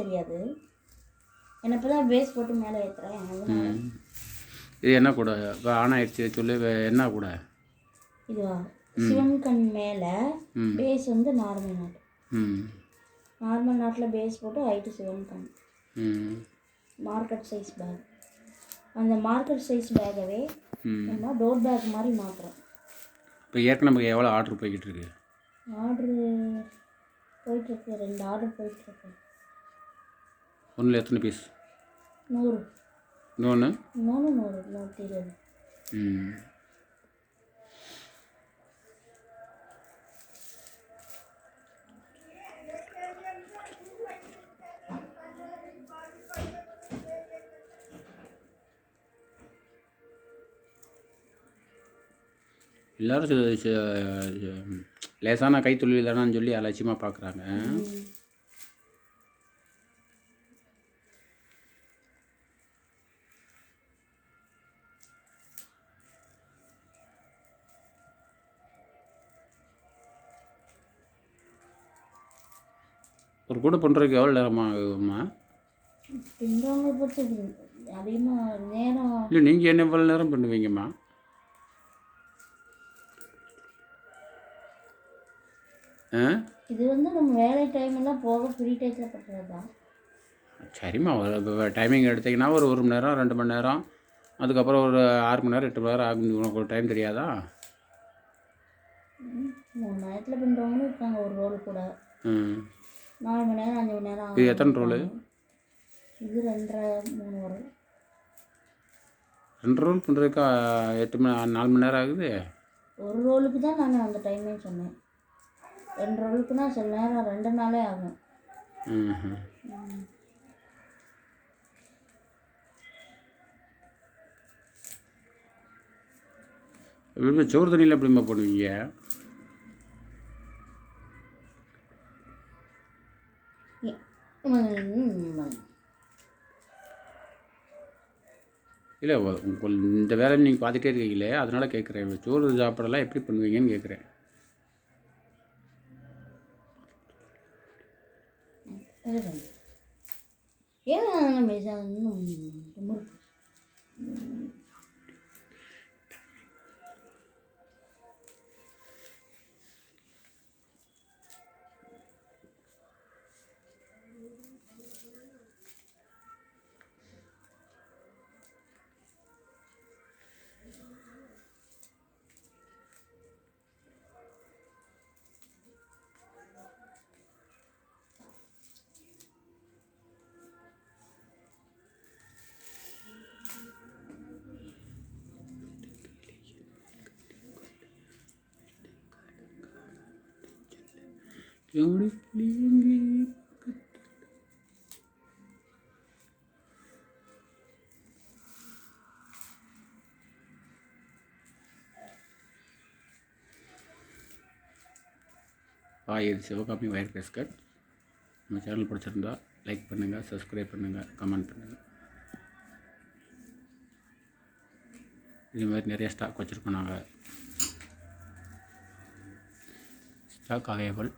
தெரியாது. என்ன இப்போ தான் பேஸ் போட்டு மேலே ஏற்றுறேன். அதனால இது என்ன கூட இப்போ ஆன் ஆயிடுச்சு சொல்லு. என்ன கூட இதுவா சிவன் கண் மேலே பேஸ் வந்து நார்மல் நாட். நார்மல் நாட்டில் பேஸ் போட்டு ஹைட்டு சிவன் கண். Market size bag. அந்த மார்க்கெட் சைஸ் பேக்கவே நம்ம டோர் பேக் மாதிரி மாற்றுறோம். இப்போ ஏற்கனவே நமக்கு எவ்வளோ ஆர்டர் போய்கிட்டு இருக்கு? ஆர்டரு போயிட்டுருக்கு, 2 ஆர்டர் போயிட்டுருக்கு. ஒன்றில் எத்தனை பீஸ்? 100. இன்னொன்று 120. எல்லோரும் லேசான கைத்தொழில் தானான்னு சொல்லி அலட்சியமாக பார்க்குறாங்க. ஒரு கூட பண்ணுறதுக்கு எவ்வளோ நேரமாக ஆகுமா? பின்றவங்க பொறுத்து அதிகமாக நேரம். இல்லை, நீங்கள் என்ன எவ்வளோ நேரம் பண்ணுவீங்கம்மா? இது வந்து நம்ம வேலை டைம் எல்லாம் போக ஃப்ரீ டைத்தில் பண்ணுறது தான். சரிம்மா, ஒரு டைமிங் எடுத்திங்கன்னா ஒரு 1 மணி நேரம் 2 மணி நேரம், அதுக்கப்புறம் ஒரு 6 மணி நேரம் 8 மணி நேரம் ஆகும். உனக்கு ஒரு டைம் தெரியாதா? 3 மணி நேரத்தில் பண்ணுறவங்களும் இருக்காங்க. ஒரு ரோல் கூட 4 மணி நேரம் 5 மணி நேரம். இது எத்தனை ரோலு? இது 2.5 3 ரோல். 2 ரோல் பண்ணுறதுக்கு 4 மணி நேரம் ஆகுது. ஒரு ரோலுக்கு தான் நான் அந்த டைமே சொன்னேன். 2 ரோலுக்குன்னா சில நேரம் 2 நாளே ஆகும். எப்படி சோறு தண்ணியில் எப்படிம்மா போடுவீங்க? இல்லை, இந்த வேலை நீங்கள் பார்த்துட்டே இருக்கீங்களே, அதனால் கேட்குறேன். சோறு சாப்பிடலாம் எப்படி பண்ணுவீங்கன்னு கேட்குறேன். இது சிவகாமி வயர் பேஸ்கட். நம்ம சேனல் பிடிச்சிருந்தா லைக் பண்ணுங்கள், சப்ஸ்கிரைப் பண்ணுங்கள், கமெண்ட் பண்ணுங்கள். இது மாதிரி நிறைய ஸ்டாக் வச்சுருக்கோம் நாங்கள். Stock available.